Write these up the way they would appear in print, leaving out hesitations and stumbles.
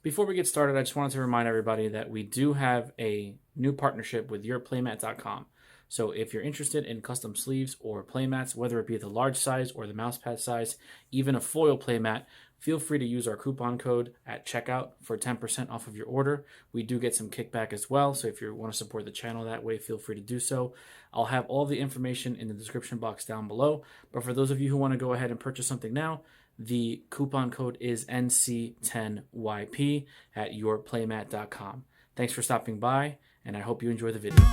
Before we get started, I just wanted to remind everybody that we do have a new partnership with yourplaymat.com. So if you're interested in custom sleeves or playmats, whether it be the large size or the mousepad size, even a foil playmat, feel free to use our coupon code at checkout for 10% off of your order. We do get some kickback as well, so if you want to support the channel that way, feel free to do so. I'll have all the information in the description box down below, but for those of you who want to go ahead and purchase something now, the coupon code is NC10YP at yourplaymat.com. Thanks for stopping by, and I hope you enjoy the video.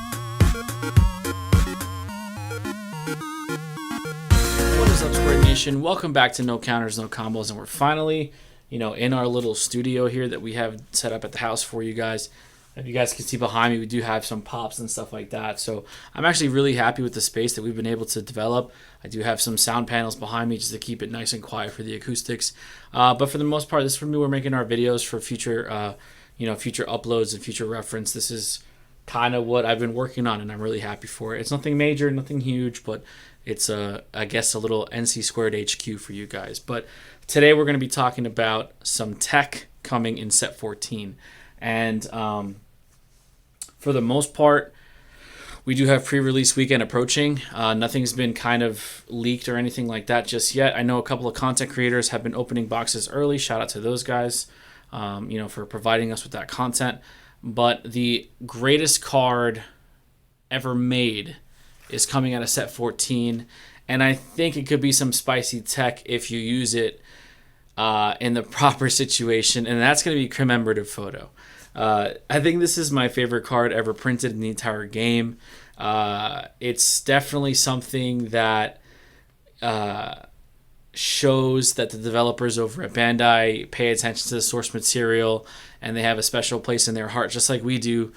What is up, Square Nation? Welcome back to No Counters, No Combos, and we're finally, in our little studio here that we have set up at the house for you guys. If you guys can see behind me, we do have some pops and stuff like that. So I'm actually really happy with the space that we've been able to develop. I do have some sound panels behind me just to keep it nice and quiet for the acoustics. But for the most part, this is for me. We're making our videos for future, future uploads and future reference. This is kind of what I've been working on, and I'm really happy for it. It's nothing major, nothing huge, but it's I guess a little NC Squared HQ for you guys. But today we're going to be talking about some tech coming in set 14, and for the most part, we do have pre-release weekend approaching. Nothing's been kind of leaked or anything like that just yet. I know a couple of content creators have been opening boxes early. Shout out to those guys, for providing us with that content. But the greatest card ever made is coming out of set 14, and I think it could be some spicy tech if you use it in the proper situation, and that's going to be commemorative photo. I think this is my favorite card ever printed in the entire game. It's definitely something that shows that the developers over at Bandai pay attention to the source material, and they have a special place in their heart, just like we do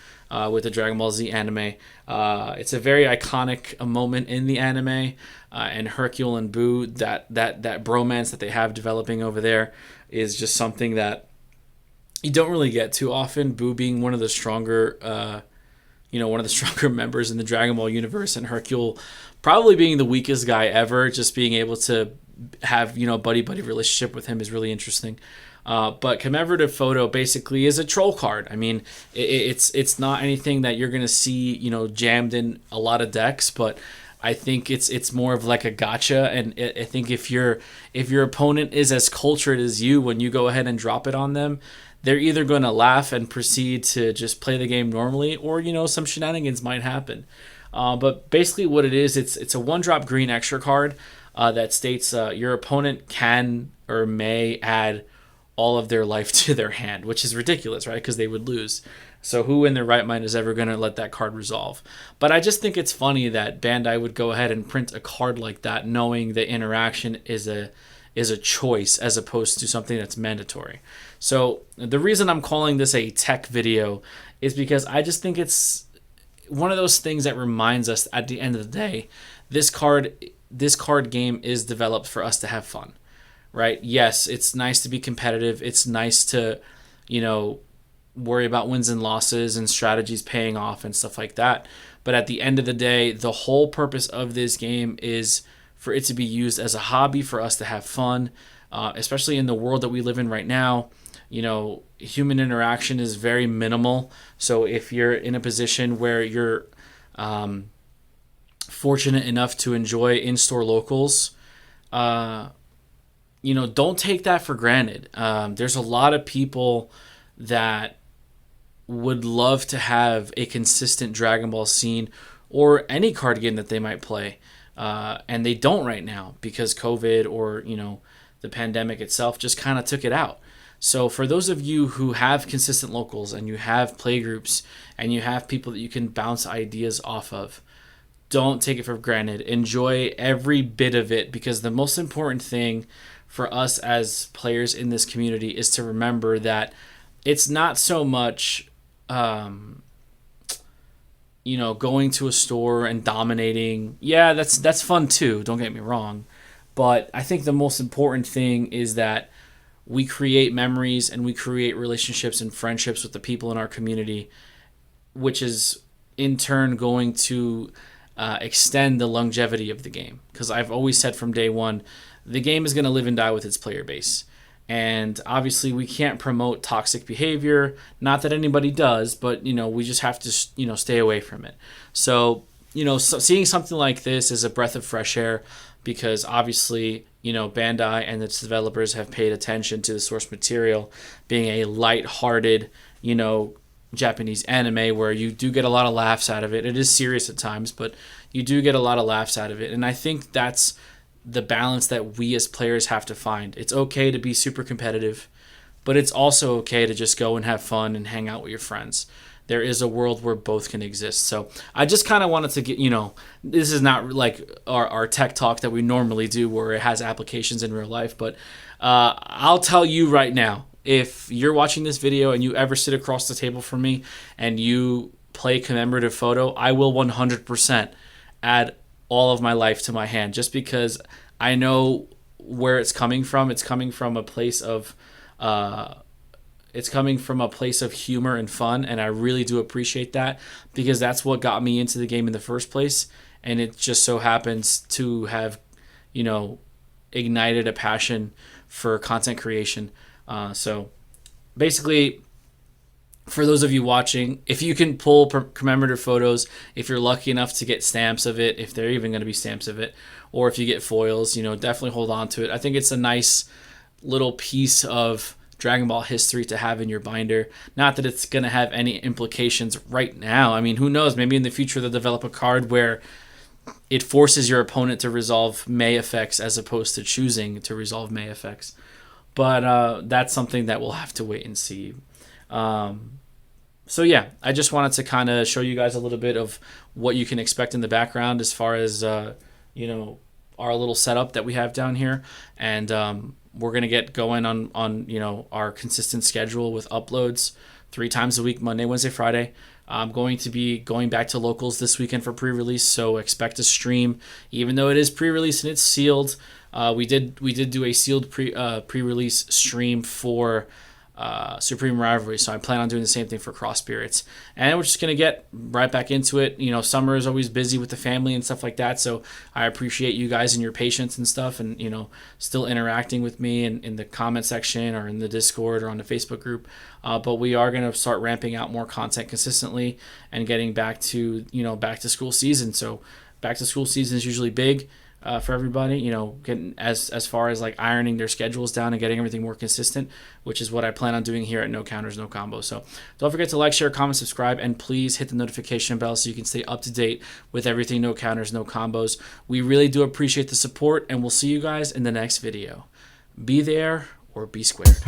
with the Dragon Ball Z anime. It's a very iconic moment in the anime, and Hercule and Boo, that bromance that they have developing over there is just something that you don't really get too often. Boo being one of the stronger, members in the Dragon Ball universe, and Hercule probably being the weakest guy ever. Just being able to have buddy relationship with him is really interesting. But commemorative photo basically is a troll card. I mean, it's not anything that you're gonna see jammed in a lot of decks, but I think it's more of like a gotcha, and I think if your opponent is as cultured as you, when you go ahead and drop it on them, they're either going to laugh and proceed to just play the game normally, or some shenanigans might happen. But basically what it is, it's a 1-drop green extra card that states your opponent can or may add all of their life to their hand, which is ridiculous, right? Because they would lose. So who in their right mind is ever going to let that card resolve? But I just think it's funny that Bandai would go ahead and print a card like that, knowing the interaction is a choice as opposed to something that's mandatory. So the reason I'm calling this a tech video is because I just think it's one of those things that reminds us at the end of the day, this card game is developed for us to have fun, right? Yes, it's nice to be competitive. It's nice to, worry about wins and losses and strategies paying off and stuff like that. But at the end of the day, the whole purpose of this game is for it to be used as a hobby, for us to have fun, especially in the world that we live in right now. Human interaction is very minimal. So if you're in a position where you're fortunate enough to enjoy in-store locals, don't take that for granted. There's a lot of people that would love to have a consistent Dragon Ball scene or any card game that they might play. And they don't right now because COVID or, the pandemic itself just kind of took it out. So for those of you who have consistent locals and you have play groups and you have people that you can bounce ideas off of, don't take it for granted. Enjoy every bit of it, because the most important thing for us as players in this community is to remember that it's not so much going to a store and dominating. Yeah, that's fun too, don't get me wrong. But I think the most important thing is that we create memories and we create relationships and friendships with the people in our community, which is in turn going to extend the longevity of the game. Because I've always said from day one, the game is going to live and die with its player base. And obviously we can't promote toxic behavior. Not that anybody does, but we just have to stay away from it. So seeing something like this is a breath of fresh air, because obviously Bandai and its developers have paid attention to the source material being a light-hearted Japanese anime where you do get a lot of laughs out of it. It is serious at times, but you do get a lot of laughs out of it. And I think that's the balance that we as players have to find. It's okay to be super competitive, but it's also okay to just go and have fun and hang out with your friends. There is a world where both can exist. So I just kind of wanted to get, this is not like our tech talk that we normally do where it has applications in real life, but I'll tell you right now, if you're watching this video and you ever sit across the table from me and you play commemorative photo, I will 100% add all of my life to my hand, just because I know where it's coming from. It's coming from a place of humor and fun, and I really do appreciate that, because that's what got me into the game in the first place, and it just so happens to have ignited a passion for content creation. So basically, for those of you watching, if you can pull commemorative photos, if you're lucky enough to get stamps of it, if they're even going to be stamps of it, or if you get foils, definitely hold on to it. I think it's a nice little piece of Dragon Ball history to have in your binder. Not that it's going to have any implications right now. I mean, who knows? Maybe in the future they'll develop a card where it forces your opponent to resolve May effects as opposed to choosing to resolve May effects. But that's something that we'll have to wait and see. So yeah, I just wanted to kind of show you guys a little bit of what you can expect in the background as far as our little setup that we have down here, and we're gonna get going on our consistent schedule with uploads 3 times a week, Monday, Wednesday, Friday. I'm going to be going back to locals this weekend for pre-release, so expect a stream, even though it is pre-release and it's sealed. We did do a sealed pre-release stream for Supreme Rivalry, so I plan on doing the same thing for Cross Spirits, and we're just gonna get right back into it. Summer is always busy with the family and stuff like that, so I appreciate you guys and your patience and stuff, and still interacting with me in the comment section or in the Discord or on the Facebook group. But we are gonna start ramping out more content consistently and getting back to back to school season. So back to school season is usually big. For everybody, getting as far as like ironing their schedules down and getting everything more consistent, which is what I plan on doing here at No Counters, No Combos. So don't forget to like, share, comment, subscribe, and please hit the notification bell so you can stay up to date with everything No Counters, No Combos. We really do appreciate the support, and we'll see you guys in the next video. Be there or be squared.